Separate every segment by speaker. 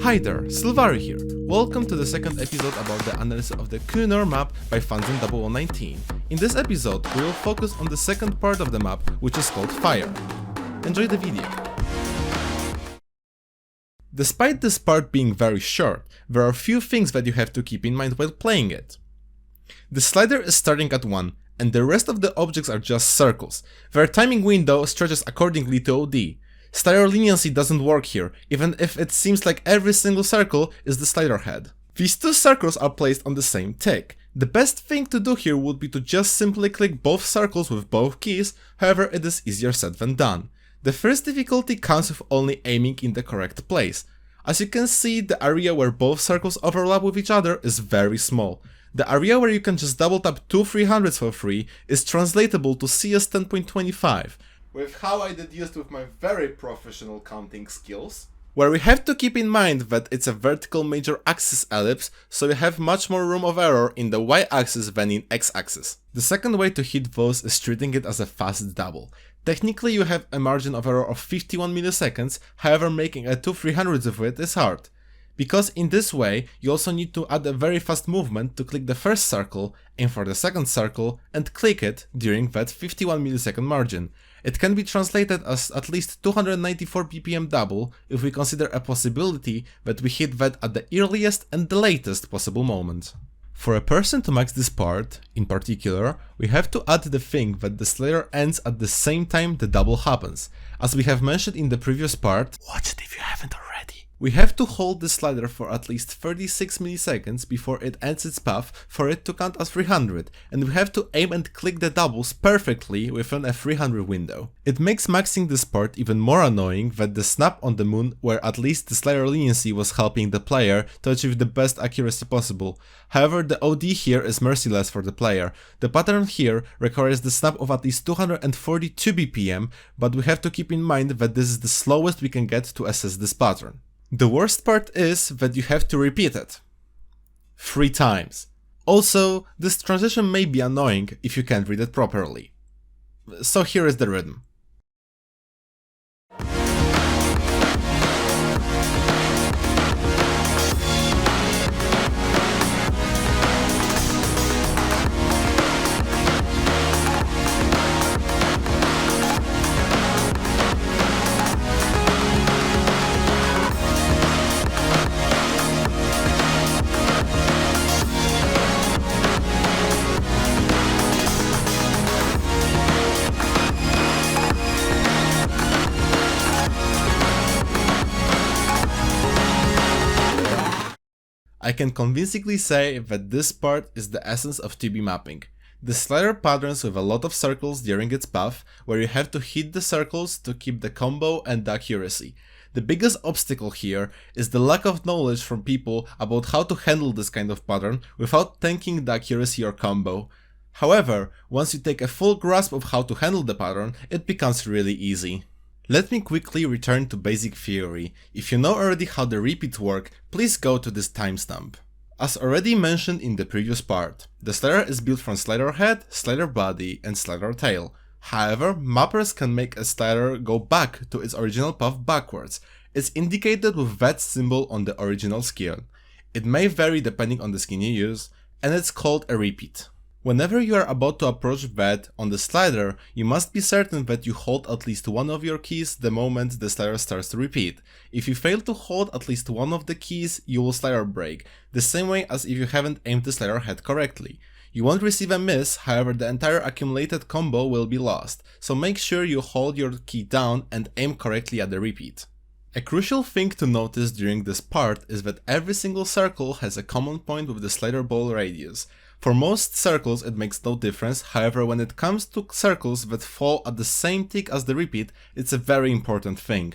Speaker 1: Hi there, Silvari here. Welcome to the second episode about the analysis of the XNOR map by Frums 0019. In this episode, we will focus on the second part of the map, which is called Fire. Enjoy the video. Despite this part being very short, there are a few things that you have to keep in mind while playing it. The slider is starting at 1, and the rest of the objects are just circles. Their timing window stretches accordingly to OD. Slider leniency doesn't work here, even if it seems like every single circle is the slider head. These two circles are placed on the same tick. The best thing to do here would be to just simply click both circles with both keys, however it is easier said than done. The first difficulty comes with only aiming in the correct place. As you can see, the area where both circles overlap with each other is very small. The area where you can just double tap 2 300s for free is translatable to CS 10.25. With how I deduced with my very professional counting skills, where we have to keep in mind that it's a vertical major axis ellipse, so you have much more room of error in the y-axis than in x-axis. The second way to hit those is treating it as a fast double. Technically you have a margin of error of 51 milliseconds, however making a 2 300s of it is hard. Because in this way, you also need to add a very fast movement to click the first circle, aim for the second circle, and click it during that 51 millisecond margin. It can be translated as at least 294 ppm double if we consider a possibility that we hit that at the earliest and the latest possible moment. For a person to max this part, in particular, we have to add the thing that the slider ends at the same time the double happens. As we have mentioned in the previous part, watch it if you haven't already. We have to hold the slider for at least 36 milliseconds before it ends its path for it to count as 300, and we have to aim and click the doubles perfectly within a 300 window. It makes maxing this part even more annoying that the snap on the moon, where at least the slider leniency was helping the player to achieve the best accuracy possible. However, the OD here is merciless for the player. The pattern here requires the snap of at least 242 BPM, but we have to keep in mind that this is the slowest we can get to assess this pattern. The worst part is that you have to repeat it 3 times. Also, this transition may be annoying if you can't read it properly. So here is the rhythm. I can convincingly say that this part is the essence of 2B mapping. The slider patterns with a lot of circles during its path, where you have to hit the circles to keep the combo and the accuracy. The biggest obstacle here is the lack of knowledge from people about how to handle this kind of pattern without tanking the accuracy or combo. However, once you take a full grasp of how to handle the pattern, it becomes really easy. Let me quickly return to basic theory. If you know already how the repeats work, please go to this timestamp. As already mentioned in the previous part, the slider is built from slider head, slider body, and slider tail. However, mappers can make a slider go back to its original path backwards. It's indicated with that symbol on the original scale. It may vary depending on the skin you use, and it's called a repeat. Whenever you are about to approach that on the slider, you must be certain that you hold at least one of your keys the moment the slider starts to repeat. If you fail to hold at least one of the keys, you will slider break, the same way as if you haven't aimed the slider head correctly. You won't receive a miss, however the entire accumulated combo will be lost, so make sure you hold your key down and aim correctly at the repeat. A crucial thing to notice during this part is that every single circle has a common point with the slider ball radius. For most circles it makes no difference, however when it comes to circles that fall at the same tick as the repeat, it's a very important thing.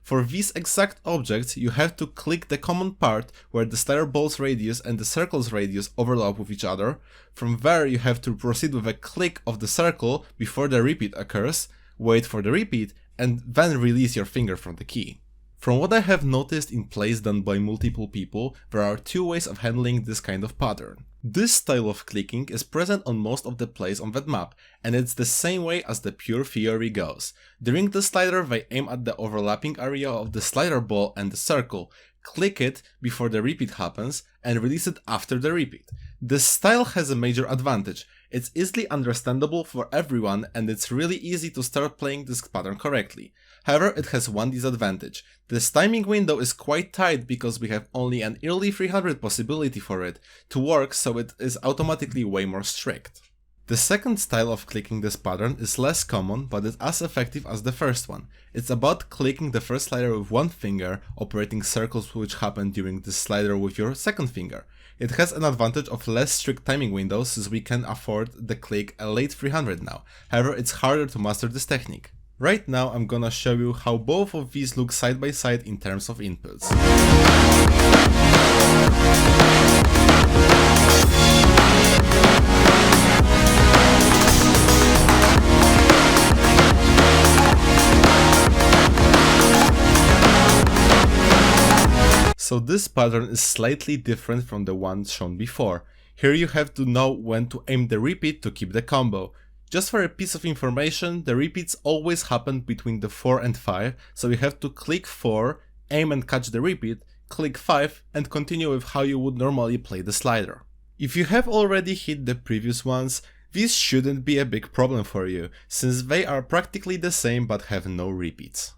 Speaker 1: For these exact objects you have to click the common part where the slider ball's radius and the circle's radius overlap with each other. From there you have to proceed with a click of the circle before the repeat occurs, wait for the repeat, and then release your finger from the key. From what I have noticed in plays done by multiple people, there are 2 ways of handling this kind of pattern. This style of clicking is present on most of the plays on that map, and it's the same way as the pure theory goes. During the slider they aim at the overlapping area of the slider ball and the circle, click it before the repeat happens, and release it after the repeat. This style has a major advantage. It's easily understandable for everyone, and it's really easy to start playing this pattern correctly. However, it has one disadvantage. This timing window is quite tight because we have only an early 300 possibility for it to work, so it is automatically way more strict. The second style of clicking this pattern is less common, but is as effective as the first one. It's about clicking the first slider with one finger, operating circles which happen during this slider with your second finger. It has an advantage of less strict timing windows since we can afford the click a late 300 now. However, it's harder to master this technique. Right now I'm gonna show you how both of these look side by side in terms of inputs. So this pattern is slightly different from the one shown before. Here you have to know when to aim the repeat to keep the combo. Just for a piece of information, the repeats always happen between the 4 and 5, so you have to click 4, aim and catch the repeat, click 5 and continue with how you would normally play the slider. If you have already hit the previous ones, this shouldn't be a big problem for you, since they are practically the same but have no repeats.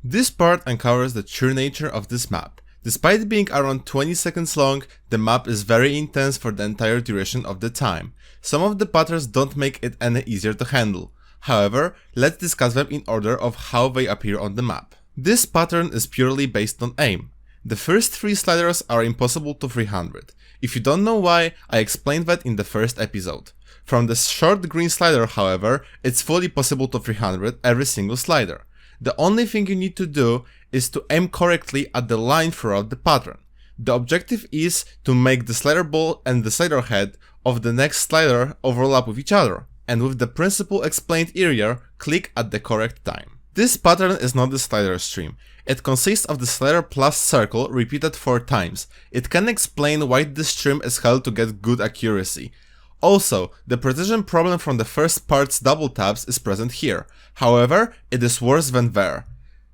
Speaker 1: This part uncovers the true nature of this map. Despite being around 20 seconds long, the map is very intense for the entire duration of the time. Some of the patterns don't make it any easier to handle. However, let's discuss them in order of how they appear on the map. This pattern is purely based on aim. The first 3 sliders are impossible to 300. If you don't know why, I explained that in the first episode. From the short green slider, however, it's fully possible to 300 every single slider. The only thing you need to do is to aim correctly at the line throughout the pattern. The objective is to make the slider ball and the slider head of the next slider overlap with each other, and with the principle explained earlier, click at the correct time. This pattern is not the slider stream. It consists of the slider plus circle repeated 4 times. It can explain why this stream is held to get good accuracy. Also, the precision problem from the first part's double taps is present here. However, it is worse than there.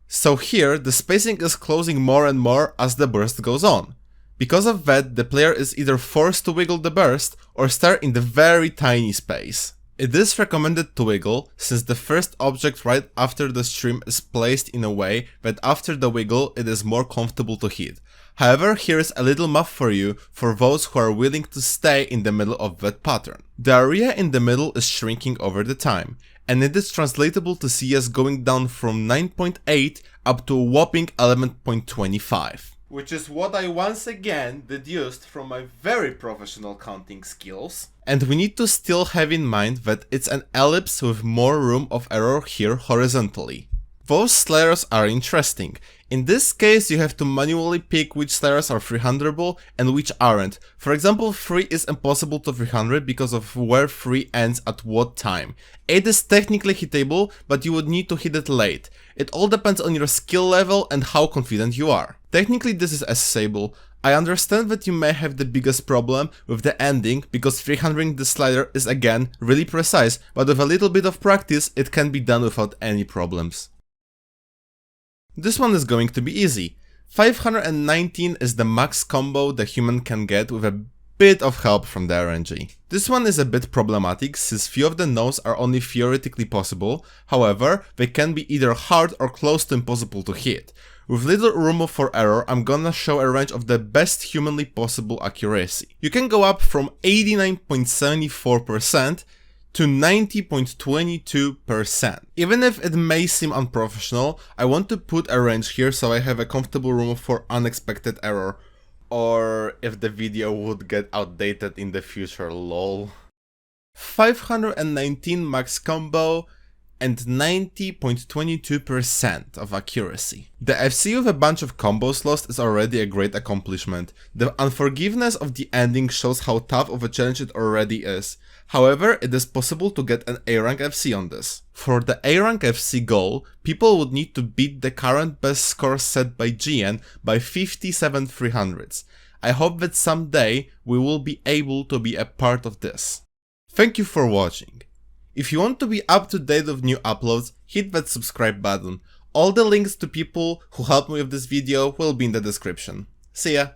Speaker 1: So here, the spacing is closing more and more as the burst goes on. Because of that, the player is either forced to wiggle the burst or start in the very tiny space. It is recommended to wiggle, since the first object right after the stream is placed in a way that after the wiggle it is more comfortable to hit. However, here is a little math for you for those who are willing to stay in the middle of that pattern. The area in the middle is shrinking over the time, and it is translatable to CS going down from 9.8 up to a whopping 11.25. Which is what I once again deduced from my very professional counting skills. And we need to still have in mind that it's an ellipse with more room of error here horizontally. Those sliders are interesting. In this case, you have to manually pick which sliders are 300able and which aren't. For example, 3 is impossible to 300 because of where 3 ends at what time. 8 is technically hittable, but you would need to hit it late. It all depends on your skill level and how confident you are. Technically this is accessible. I understand that you may have the biggest problem with the ending because 300ing the slider is again really precise, but with a little bit of practice it can be done without any problems. This one is going to be easy. 519 is the max combo the human can get with a bit of help from the RNG. This one is a bit problematic since few of the no's are only theoretically possible, however, they can be either hard or close to impossible to hit. With little room for error, I'm gonna show a range of the best humanly possible accuracy. You can go up from 89.74% to 90.22%. Even if it may seem unprofessional, I want to put a range here so I have a comfortable room for unexpected error. Or if the video would get outdated in the future, lol. 519 max combo, and 90.22% of accuracy. The FC with a bunch of combos lost is already a great accomplishment. The unforgiveness of the ending shows how tough of a challenge it already is. However, it is possible to get an A rank FC on this. For the A rank FC goal, people would need to beat the current best score set by GN by 57 300s. I hope that someday we will be able to be a part of this. Thank you for watching. If you want to be up to date with new uploads, hit that subscribe button. All the links to people who helped me with this video will be in the description. See ya!